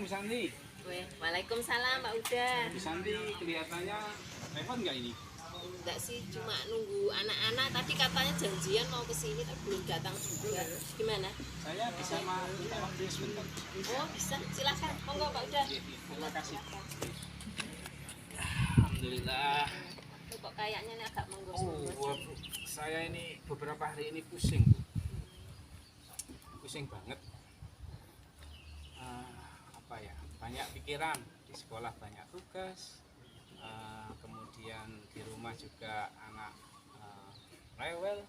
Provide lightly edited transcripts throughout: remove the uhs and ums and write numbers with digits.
Bu Santi. Waalaikumsalam Pak Uda. Bu Santi kelihatannya repot nggak ini? Enggak sih, cuma nunggu anak-anak. Tadi katanya janjian mau ke sini tapi belum datang juga. Gimana? Saya bisa minta waktu sebentar. Oh, bisa. Silakan. Monggo Pak Uda. Terima kasih. Alhamdulillah. Tuh, kok kayaknya ini agak Bu, menggos-menggos. saya ini beberapa hari ini pusing, Bu. Pusing banget. Apa ya? Banyak pikiran. Di sekolah banyak tugas. Kemudian di rumah juga anak rewel,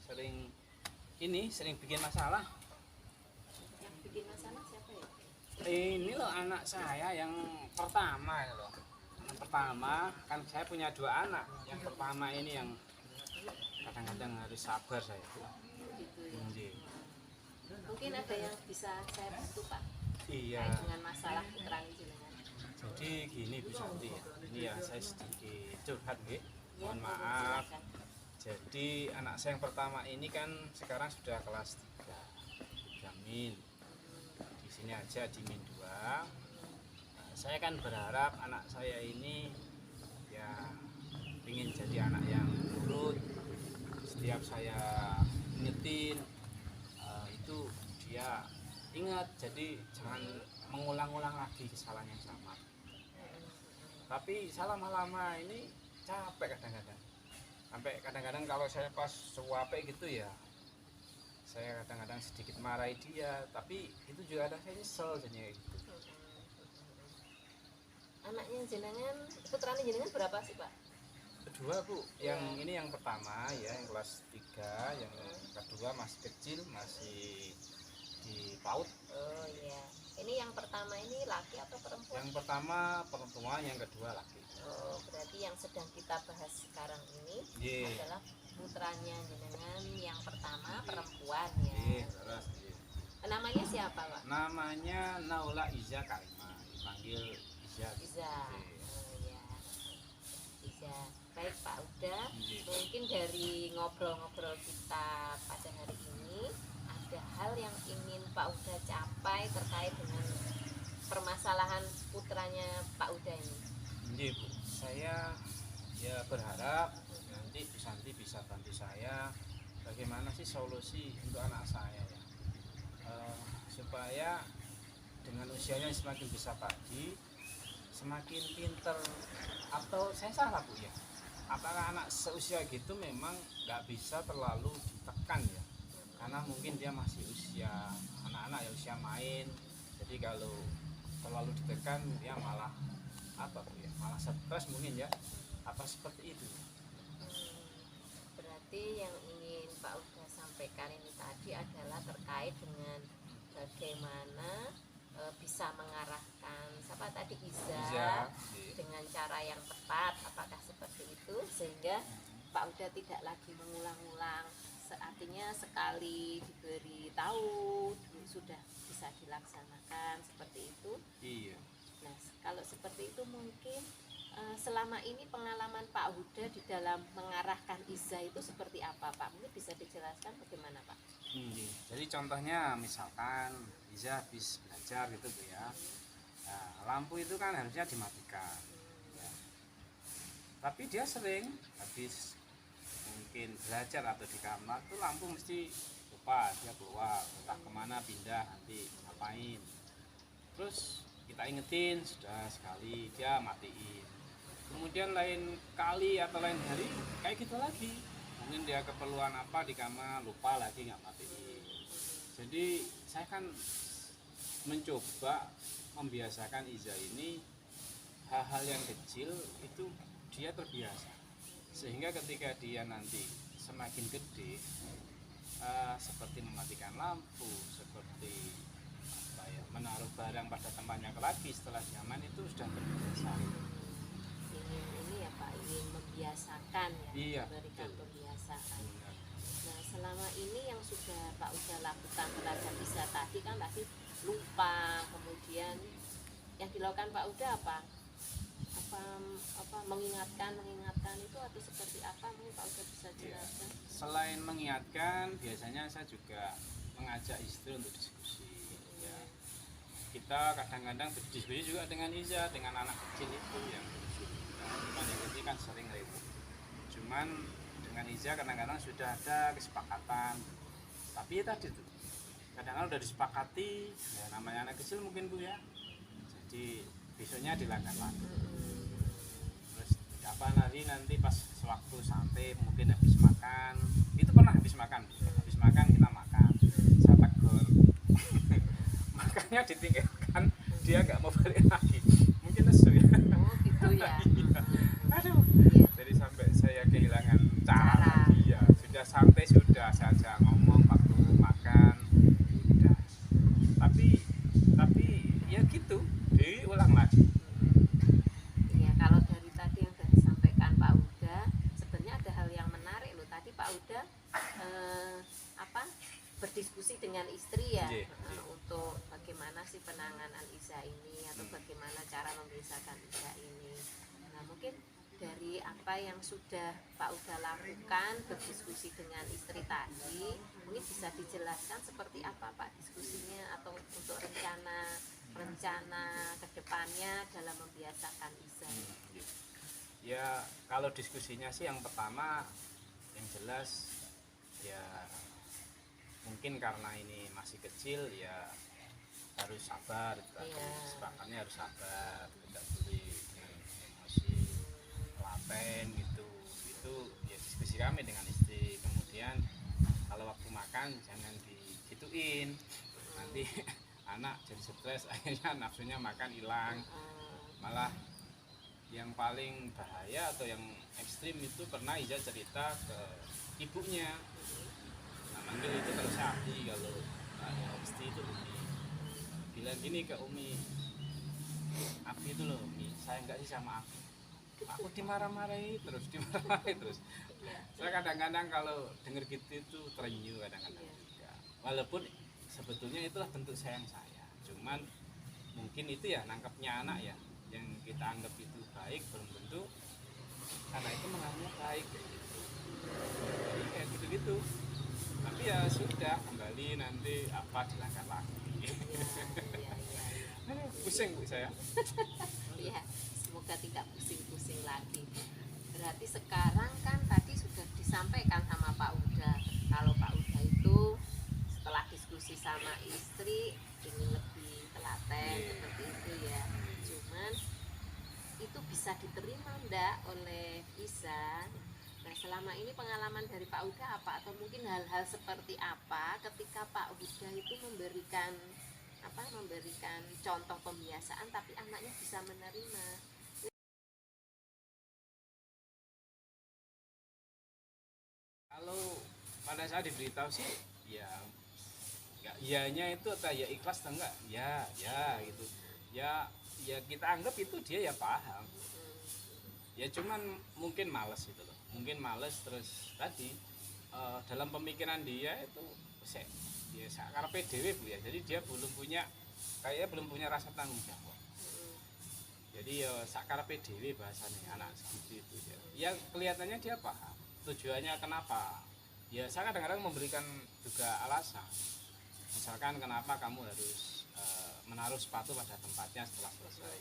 sering bikin masalah. Yang bikin masalah siapa ya? Ini loh anak saya yang pertama loh. Yang pertama kan saya punya 2 anak. Yang pertama ini yang kadang-kadang harus sabar saya. Gitu ya. Iya. Mungkin ada yang bisa saya bantu Pak Iya. terkait dengan masalah putra jenengan. Jadi gini Bu Santi ya. Ini ya saya sedikit curhat nggih. Ya, Mohon maaf. silakan. Jadi anak saya yang pertama ini kan sekarang sudah kelas 3. Min. Di sini aja di Min 2. Saya kan berharap anak saya ini ya ingin jadi anak yang nurut. Setiap saya ingetin itu dia ingat, jadi jangan mengulang-ulang lagi kesalahan yang sama. Tapi saya lama-lama ini capek kadang-kadang. Sampai kadang-kadang kalau saya pas suapek gitu ya, saya kadang-kadang sedikit marahi dia, tapi itu juga ada saya nyesel jadinya gitu. Anaknya jenengan, putranya jenengan berapa sih Pak? Kedua Bu, yang ini yang pertama ya, yang kelas 3, yang kedua masih kecil, masih di PAUD. Oh iya. Ini yang pertama ini laki atau perempuan? Yang pertama perempuan, yang kedua laki. Oh, berarti yang sedang kita bahas sekarang ini Iya. adalah putranya jenengan yang pertama perempuan Iya, ya. terus. Iya. Namanya siapa Pak? Namanya Naula Iza Karimah, dipanggil Iza. Iza. Iya. Oh ya. Iza. Baik Pak Uda, Iya. mungkin dari ngobrol-ngobrol kita pada hari ini ada hal yang ingin Pak Uda capai terkait dengan permasalahan putranya Pak Uda ini. Iya Bu, saya ya berharap nanti Bu Santi bisa bantu saya bagaimana sih solusi untuk anak saya ya. Supaya dengan usianya yang semakin besar tadi semakin pinter, atau saya salah Bu ya, apakah anak seusia gitu memang nggak bisa terlalu ditekan ya, karena mungkin dia masih usia anak-anak ya, usia main. Jadi kalau terlalu ditekan dia malah apa Bu ya, malah stres mungkin ya, apa seperti itu. Berarti yang ingin Pak Uda sampaikan ini tadi adalah terkait dengan bagaimana bisa mengarahkan siapa tadi Iza dengan cara yang tepat, apakah seperti itu, sehingga Pak Uda tidak lagi mengulang-ulang, artinya sekali diberi tahu sudah bisa dilaksanakan seperti itu. Iya. Nah, kalau seperti itu mungkin selama ini pengalaman Pak Huda di dalam mengarahkan Iza itu seperti apa Pak? Mungkin bisa dijelaskan bagaimana Pak? Jadi contohnya misalkan Iza habis belajar gitu Bu ya, nah, lampu itu kan harusnya dimatikan ya. Tapi dia sering habis mungkin belajar atau di kamar tuh lampu mesti lupa, dia keluar entah kemana, pindah nanti ngapain, terus kita ingetin sudah sekali dia matiin, kemudian lain kali atau lain hari kayak gitu lagi, mungkin dia keperluan apa di kamar lupa lagi nggak matiin. Jadi saya kan mencoba membiasakan Iza ini hal-hal yang kecil itu dia terbiasa, sehingga ketika dia nanti semakin gede seperti mematikan lampu, seperti apa ya, menaruh barang pada tempatnya lagi setelah nyaman, itu sudah terbiasa. Ingin ini ya Pak, ingin membiasakan ya, Iya, memberikan betul. pembiasaan. Benar. Nah, selama ini yang sudah Pak Uda lakukan terhadap Iza tadi kan tadi lupa, kemudian yang dilakukan Pak Uda apa mengingatkan itu atau seperti apa, mungkin Pak Uda bisa jelaskan? Selain mengingatkan, biasanya saya juga mengajak istri untuk diskusi ya. kita kadang-kadang berdiskusi juga dengan Iza, dengan anak kecil itu yang cuman yang kecil kan sering ribut. Cuman dengan Iza kadang-kadang sudah ada kesepakatan, tapi ya tadi tuh kadang-kadang udah disepakati, ya namanya anak kecil mungkin Bu ya, jadi besoknya dilanggar lagi. Terus kapan nanti pas sewaktu santai mungkin habis makan, itu pernah habis makan kita makan, saya tegur makannya ditinggalkan, dia nggak mau balik lagi, mungkin nesu ya. Oh gitu ya. Aduh, Iya. jadi sampai saya kehilangan cara Cara. lagi ya. Sudah santai sudah saja ngomong waktu makan, udah. Tapi ya gitu, diulang lagi. Ya kalau dari tadi yang sudah disampaikan Pak Uda, sebenarnya ada hal yang menarik loh. Tadi Pak Uda berdiskusi dengan istri ya, Iya, iya. untuk bagaimana sih penanganan Iza ini atau bagaimana cara membesarkan Iza ini. Nah mungkin dari apa yang sudah Pak Uda lakukan berdiskusi dengan istri tadi, mungkin bisa dijelaskan seperti apa Pak diskusinya atau untuk rencana kedepannya dalam membiasakan Iza. Ya kalau diskusinya sih yang pertama yang jelas ya mungkin karena ini masih kecil ya harus sabar, sepakatnya harus sabar, tidak boleh emosi telaten gitu. Itu ya diskusi kami dengan istri. Kemudian kalau waktu makan jangan digituin, nanti anak jadi stres, akhirnya nafsunya makan hilang. Malah yang paling bahaya atau yang ekstrim itu pernah Iza cerita ke ibunya, manggil itu kalau Syahdi, kalau istri itu Umi, bilang gini ke Umi, Abi itu loh Umi, saya enggak sih sama aku dimarah-marahi terus saya kadang-kadang kalau denger gitu itu terenyuh kadang-kadang juga, walaupun sebetulnya itulah bentuk sayang saya, cuman mungkin itu ya nangkepnya anak ya, yang kita anggap itu baik belum tentu anak itu menganggapnya baik kayak gitu. Jadi kayak gitu-gitu. Tapi ya sudah, kembali nanti apa dilanggar lagi. Pusing Bu saya. Ya, semoga tidak pusing-pusing lagi. Berarti sekarang kan tadi sudah disampaikan sama Pak Uda, kalau Pak Uda itu setelah diskusi sama istri ingin lebih telaten seperti itu ya. Cuman itu bisa diterima ndak oleh Iza? Nah selama ini pengalaman dari Pak Uda apa, atau mungkin hal-hal seperti apa ketika Pak Uda itu memberikan contoh pembiasaan tapi anaknya bisa menerima? Kalau pada saat diberitahu sih ya nggak iyanya itu atau ya ikhlas atau enggak ya gitu ya kita anggap itu dia ya paham ya, cuman mungkin males gitu loh, mungkin males terus tadi dalam pemikiran dia itu ya karepe dhewe Bu ya, jadi dia kayaknya belum punya rasa tanggung jawab. Jadi ya sakarepe dhewe bahasanya anak segitu itu ya kelihatannya dia paham tujuannya kenapa. Ya saya kadang-kadang memberikan juga alasan, misalkan kenapa kamu harus menaruh sepatu pada tempatnya setelah selesai,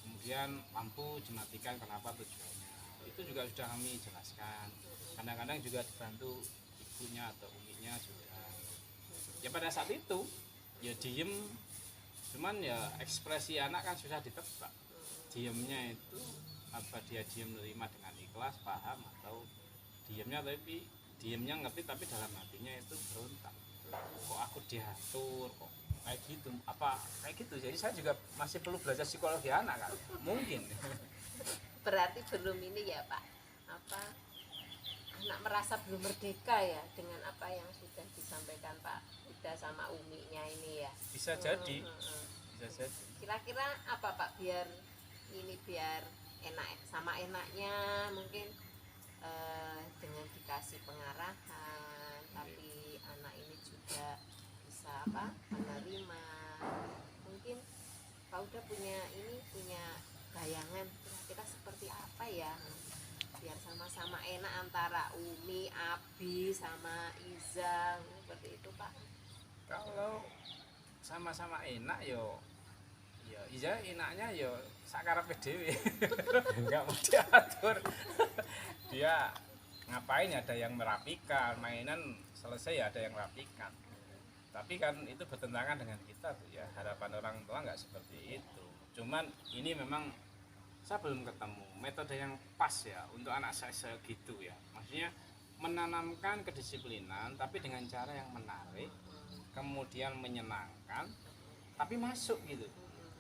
kemudian lampu dimatikan kenapa tujuannya, itu juga sudah kami jelaskan. Kadang-kadang juga dibantu ibunya atau uminya juga. Ya pada saat itu ya diem, cuman ya ekspresi anak kan susah ditebak, diemnya itu apa dia diem menerima dengan ikhlas paham, atau diemnya ngerti tapi dalam hatinya itu berontak, kok aku diatur kok kayak gitu, apa kayak gitu. Jadi saya juga masih perlu belajar psikologi anak kan mungkin. Berarti belum ini ya Pak, anak merasa belum merdeka ya dengan apa yang sudah disampaikan Pak Uda sama uminya ini ya. Bisa jadi. Kira-kira apa Pak biar enak sama enaknya, mungkin dengan dikasih pengarahan tapi anak ini juga bisa menerima. Mungkin Pak Uda punya bayangan kira-kira seperti apa ya biar sama-sama enak antara Umi, Abi sama Iza seperti itu Pak. Kalau sama-sama enak yo. Ya iya enaknya yo sakarepe dhewe. Enggak mau diatur. Dia ngapain ada yang merapikan, mainan selesai ya ada yang merapikan. Tapi kan itu bertentangan dengan kita tuh ya, harapan orang tua nggak seperti itu. Cuman ini memang saya belum ketemu metode yang pas ya untuk anak saya segitu ya. Maksudnya menanamkan kedisiplinan tapi dengan cara yang menarik, kemudian menyenangkan, tapi masuk gitu.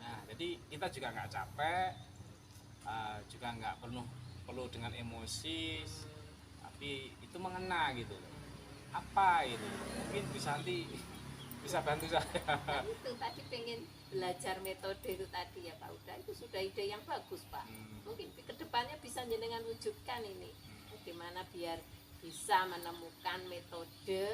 Nah, jadi kita juga nggak capek, juga nggak perlu dengan emosi, tapi itu mengena gitu. Apa itu? Mungkin bisa nanti bisa bantu saya. Nah, itu tadi pengen belajar metode itu tadi ya Pak Uda, itu sudah ide yang bagus Pak. Mungkin kedepannya bisa jenengan wujudkan ini, bagaimana biar bisa menemukan metode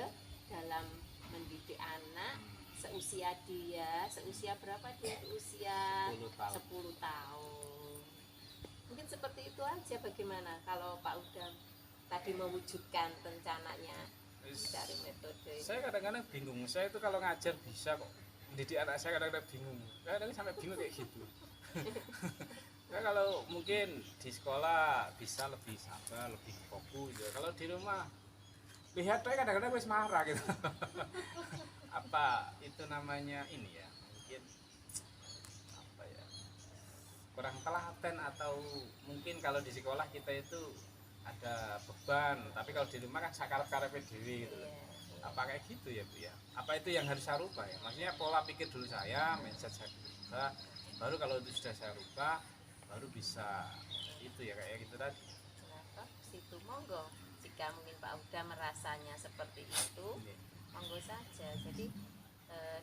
dalam mendidik anak seusia dia, seusia berapa dia? Usia 10 tahun. 10 tahun. Mungkin seperti itu aja. Bagaimana kalau Pak Uda tadi mewujudkan rencananya dari metode ini? Saya kadang-kadang bingung, saya itu kalau ngajar bisa kok, mendidik anak saya kadang-kadang bingung, kadang sampai bingung kayak gitu. Nah, kalau mungkin di sekolah bisa lebih sabar, lebih fokus ya. Kalau di rumah lihat saya kadang-kadang wis marah gitu. Apa itu namanya ini ya, mungkin apa ya, kurang telaten, atau mungkin kalau di sekolah kita itu ada beban, tapi kalau di rumah kan sakarep-karepe dhewe gitu loh. Apa kayak gitu ya Bu ya? Apa itu yang harus saya rubah ya? Maksudnya pola pikir dulu saya, mindset saya dulu rubah, baru kalau itu sudah saya rubah, baru bisa itu ya kayak gitu tadi. Kenapa? Situ monggo. Jika mungkin Pak Uda merasanya seperti itu, monggo saja. Jadi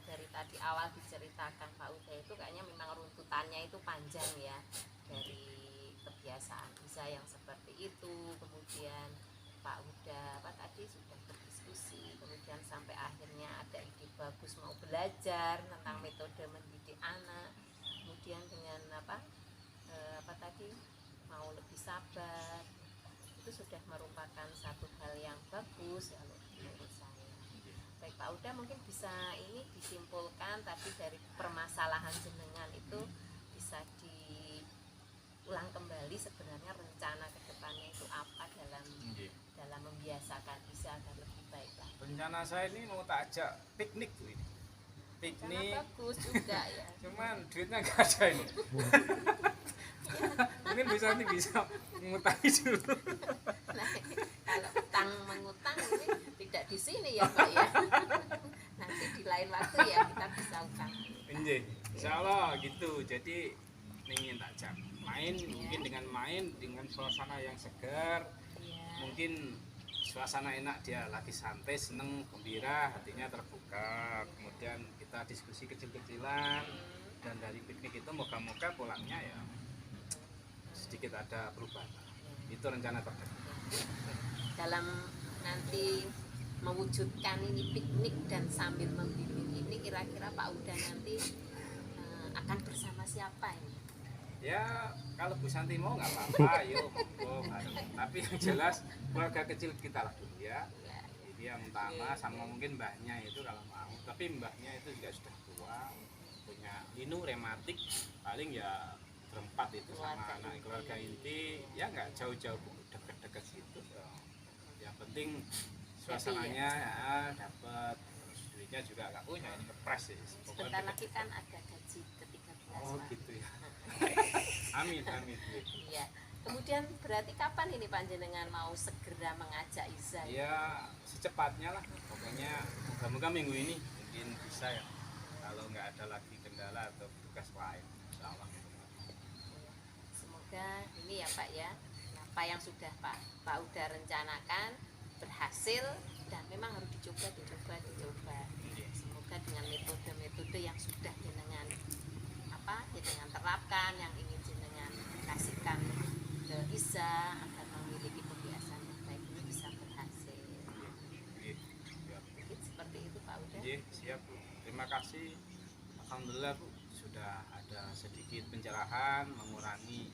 dari tadi awal diceritakan Pak Uda itu kayaknya memang runtutannya itu panjang ya, dari kebiasaan bisa yang seperti itu, kemudian Pak Uda apa tadi sudah berdiskusi, kemudian sampai akhirnya ada ide bagus mau belajar tentang metode mendidik anak, kemudian dengan apa tadi mau lebih sabar, itu sudah merupakan satu hal yang bagus ya menurut saya. Baik Pak Uda, mungkin bisa ini disimpulkan tadi dari permasalahan jenengan itu bisa diulang kembali sebenarnya rencana kedepannya itu apa dalam membiasakan bisa agar lebih baik lah. Rencana saya ini mau tak ajak piknik Bu ini. Piknik. Karena bagus juga ya. Cuman duitnya nggak ada ini. Mungkin bisa mengutangi dulu. Nah, kalau utang mengutang ini tidak di sini ya Pak ya. Nanti di lain waktu ya kita bisa utang. Nggih, insyaallah gitu. Jadi ingin tak ajak main, mungkin dengan main dengan suasana yang segar. Iya. Mungkin suasana enak, dia lagi santai, seneng, gembira, hatinya terbuka. Kemudian kita diskusi kecil-kecilan, dan dari piknik itu moga-moga pulangnya ya sedikit ada perubahan. Itu rencana terdekat. Dalam nanti mewujudkan ini piknik dan sambil membimbing ini, kira-kira Pak Uda nanti akan bersama siapa ini? Ya kalau Bu Santi mau nggak apa-apa, yuk monggo bareng. Tapi yang jelas keluarga kecil kita lah dulu ya. Jadi yang utama sama mungkin mbahnya itu kalau mau. Tapi mbahnya itu juga sudah tua, punya linu rematik, paling ya berempat itu sama anak keluarga inti, ya nggak jauh-jauh, deket-deket situ. Yang penting suasananya ya dapat, duitnya juga nggak punya, ini kepres ya. Sebentar lagi kan ada gaji ke-13. Oh gitu ya. Amin. Iya. Kemudian berarti kapan ini panjenengan mau segera mengajak Iza? Ya secepatnya lah, pokoknya moga-moga minggu ini mungkin bisa ya, kalau nggak ada lagi kendala atau tugas lain, insya Allah. Semoga ini ya Pak ya, apa yang sudah Pak Uda rencanakan berhasil, dan memang harus dicoba. Semoga dengan metode-metode yang sudah jenengan terapkan, yang ingin jenengan kasihkan ke Iza agar memiliki kebiasaan yang baik ini bisa berhasil. Mungkin seperti itu Pak Uda. Siap Bu. Terima kasih. Alhamdulillah Bu, sudah ada sedikit pencerahan, mengurangi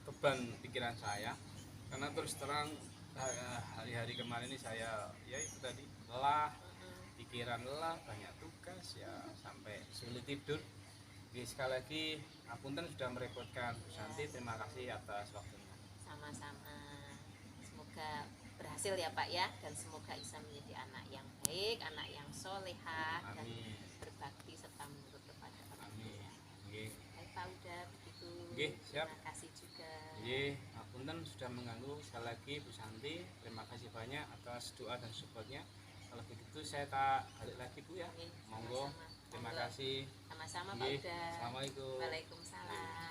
beban pikiran saya. Karena terus terang hari-hari kemarin ini saya ya itu tadi lelah, pikiran lelah, banyak tugas. tugas ya sampai sulit tidur. Jadi sekali lagi apunten sudah merepotkan Bu Santi, terima kasih atas waktunya. Sama-sama, semoga berhasil ya Pak ya, dan semoga Isa menjadi anak yang baik, anak yang solehah dan Amin. berbakti serta menurut kepada orang Amin. tua. Nggih. Baik Pak, udah begitu. Nggih, siap. Terima kasih juga. Nggih, apunten sudah mengganggu. Sekali lagi Bu Santi, terima kasih banyak atas doa dan supportnya. Kalau begitu saya tak balik lagi Bu ya. Amin. Monggo. Sama-sama. Terima Monggo. kasih. Sama-sama Pak Nggih. udah. Assalamualaikum. Waalaikumsalam.